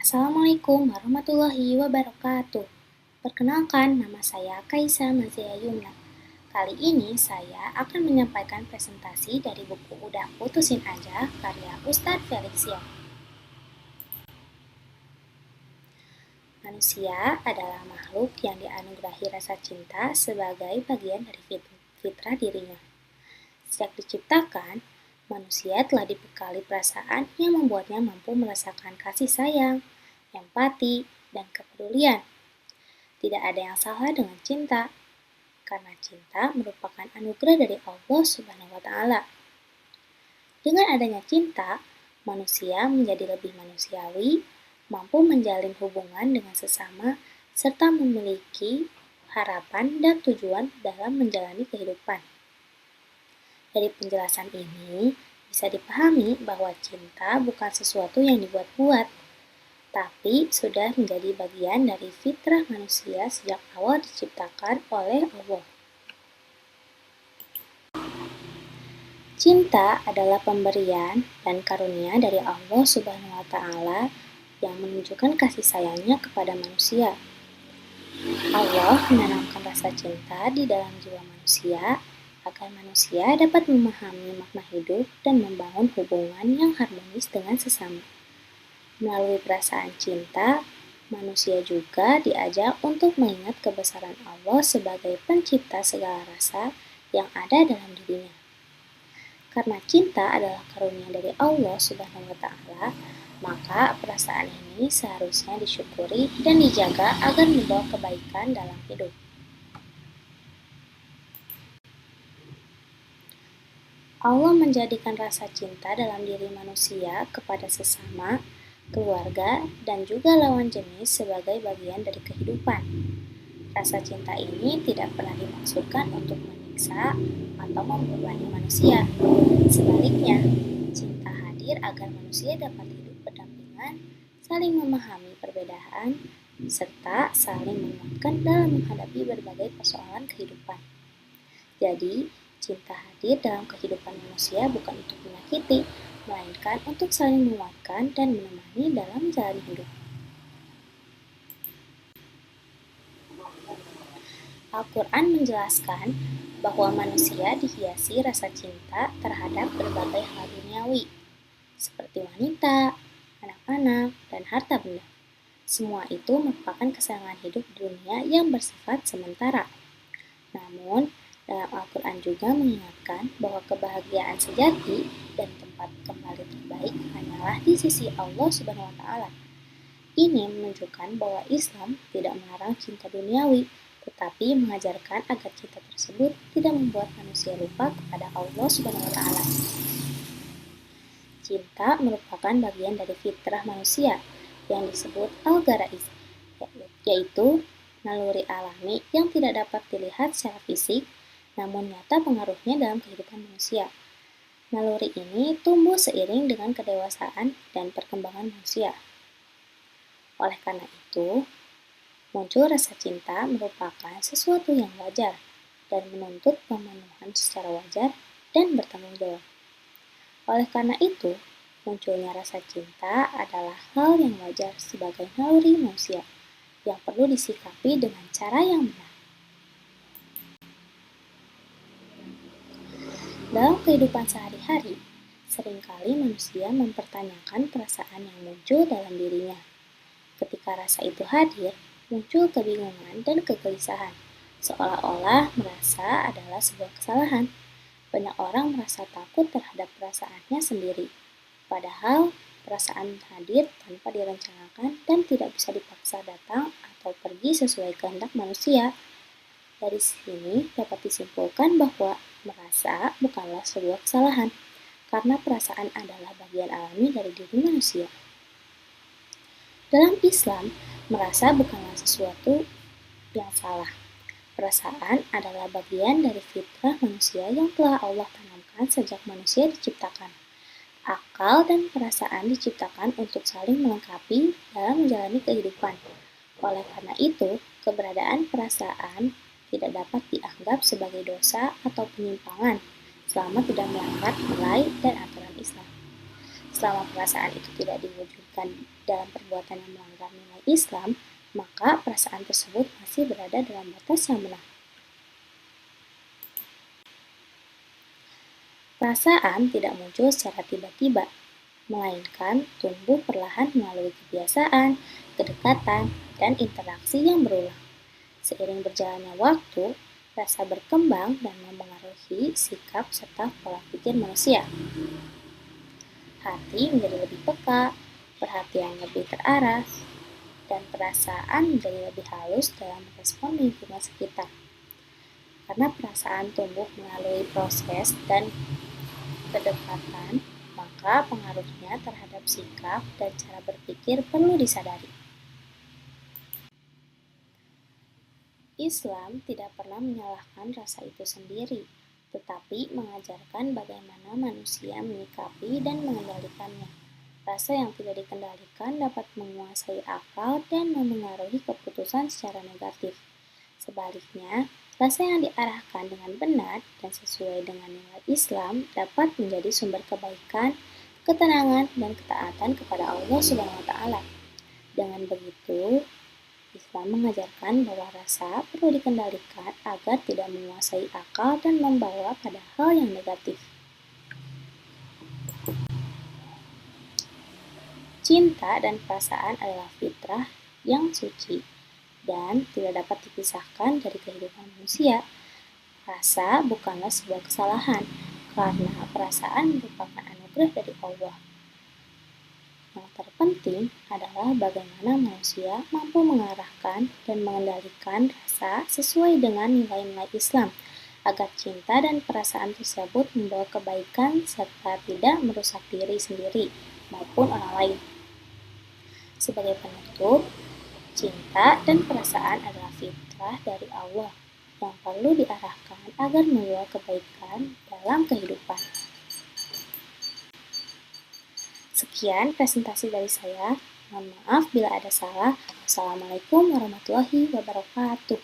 Assalamualaikum warahmatullahi wabarakatuh. Perkenalkan, nama saya Kaisa Mazia Yumna. Kali ini saya akan menyampaikan presentasi dari buku Udah Putusin Aja karya Ustadz Felix Siang. Manusia adalah makhluk yang dianugerahi rasa cinta sebagai bagian dari fitrah dirinya. Sejak diciptakan, manusia telah dibekali perasaan yang membuatnya mampu merasakan kasih sayang, empati, dan kepedulian. Tidak ada yang salah dengan cinta, karena cinta merupakan anugerah dari Allah Subhanahu wa Ta'ala. Dengan adanya cinta, manusia menjadi lebih manusiawi, mampu menjalin hubungan dengan sesama, serta memiliki harapan dan tujuan dalam menjalani kehidupan. Dari penjelasan ini, bisa dipahami bahwa cinta bukan sesuatu yang dibuat-buat, tapi sudah menjadi bagian dari fitrah manusia sejak awal diciptakan oleh Allah. Cinta adalah pemberian dan karunia dari Allah Subhanahu wa Ta'ala yang menunjukkan kasih sayangnya kepada manusia. Allah menanamkan rasa cinta di dalam jiwa manusia agar manusia dapat memahami makna hidup dan membangun hubungan yang harmonis dengan sesama. Melalui perasaan cinta, manusia juga diajak untuk mengingat kebesaran Allah sebagai pencipta segala rasa yang ada dalam dirinya. Karena cinta adalah karunia dari Allah Subhanahu wa Ta'ala, maka perasaan ini seharusnya disyukuri dan dijaga agar membawa kebaikan dalam hidup. Allah menjadikan rasa cinta dalam diri manusia kepada sesama, keluarga, dan juga lawan jenis sebagai bagian dari kehidupan. Rasa cinta ini tidak pernah dimaksudkan untuk menyiksa atau membebani manusia. Sebaliknya, cinta hadir agar manusia dapat hidup berdampingan, saling memahami perbedaan, serta saling menguatkan dalam menghadapi berbagai persoalan kehidupan. Jadi, cinta hadir dalam kehidupan manusia bukan untuk menyakiti, melainkan untuk saling menguatkan dan menemani dalam jalan hidup. Al-Quran menjelaskan bahwa manusia dihiasi rasa cinta terhadap berbagai hal duniawi, seperti wanita, anak-anak, dan harta benda. Semua itu merupakan kesenangan hidup di dunia yang bersifat sementara. Namun, dalam Al-Quran juga mengingatkan bahwa kebahagiaan sejati dan tempat kembali terbaik hanyalah di sisi Allah Subhanahu wa Ta'ala. Ini menunjukkan bahwa Islam tidak melarang cinta duniawi, tetapi mengajarkan agar cinta tersebut tidak membuat manusia lupa kepada Allah Subhanahu wa Ta'ala. Cinta merupakan bagian dari fitrah manusia yang disebut al-gharaiz, yaitu naluri alami yang tidak dapat dilihat secara fisik, namun nyata pengaruhnya dalam kehidupan manusia. Naluri ini tumbuh seiring dengan kedewasaan dan perkembangan manusia. Oleh karena itu, muncul rasa cinta merupakan sesuatu yang wajar dan menuntut pemenuhan secara wajar dan bertanggung jawab. Oleh karena itu, munculnya rasa cinta adalah hal yang wajar sebagai naluri manusia yang perlu disikapi dengan cara yang benar. Dalam kehidupan sehari-hari, seringkali manusia mempertanyakan perasaan yang muncul dalam dirinya. Ketika rasa itu hadir, muncul kebingungan dan kegelisahan, seolah-olah merasa adalah sebuah kesalahan. Banyak orang merasa takut terhadap perasaannya sendiri, padahal perasaan hadir tanpa direncanakan dan tidak bisa dipaksa datang atau pergi sesuai kehendak manusia. Dari sini dapat disimpulkan bahwa merasa bukanlah sebuah kesalahan, karena perasaan adalah bagian alami dari diri manusia. Dalam Islam, merasa bukanlah sesuatu yang salah. Perasaan adalah bagian dari fitrah manusia yang telah Allah tanamkan sejak manusia diciptakan. Akal dan perasaan diciptakan untuk saling melengkapi dalam menjalani kehidupan. Oleh karena itu, keberadaan perasaan tidak dapat dianggap sebagai dosa atau penyimpangan selama tidak melanggar nilai dan aturan Islam. Selama perasaan itu tidak diwujudkan dalam perbuatan yang melanggar nilai Islam, maka perasaan tersebut masih berada dalam batas yang benar. Perasaan tidak muncul secara tiba-tiba, melainkan tumbuh perlahan melalui kebiasaan, kedekatan, dan interaksi yang berulang. Seiring berjalannya waktu, rasa berkembang dan mempengaruhi sikap serta pola pikir manusia. Hati menjadi lebih peka, perhatian lebih terarah, dan perasaan menjadi lebih halus dalam merespon lingkungan sekitar. Karena perasaan tumbuh melalui proses dan kedekatan, maka pengaruhnya terhadap sikap dan cara berpikir perlu disadari. Islam tidak pernah menyalahkan rasa itu sendiri, tetapi mengajarkan bagaimana manusia menyikapi dan mengendalikannya. Rasa yang tidak dikendalikan dapat menguasai akal dan memengaruhi keputusan secara negatif. Sebaliknya, rasa yang diarahkan dengan benar dan sesuai dengan nilai Islam dapat menjadi sumber kebaikan, ketenangan, dan ketaatan kepada Allah Subhanahu wa Ta'ala. Dengan begitu, Islam mengajarkan bahwa rasa perlu dikendalikan agar tidak menguasai akal dan membawa pada hal yang negatif. Cinta dan perasaan adalah fitrah yang suci dan tidak dapat dipisahkan dari kehidupan manusia. Rasa bukanlah sebuah kesalahan, karena perasaan merupakan anugerah dari Allah. Yang terpenting adalah bagaimana manusia mampu mengarahkan dan mengendalikan rasa sesuai dengan nilai-nilai Islam, agar cinta dan perasaan tersebut membawa kebaikan serta tidak merusak diri sendiri maupun orang lain. Sebagai penutup, cinta dan perasaan adalah fitrah dari Allah yang perlu diarahkan agar membawa kebaikan dalam kehidupan. Sekian presentasi dari saya. Mohon maaf bila ada salah. Wassalamualaikum warahmatullahi wabarakatuh.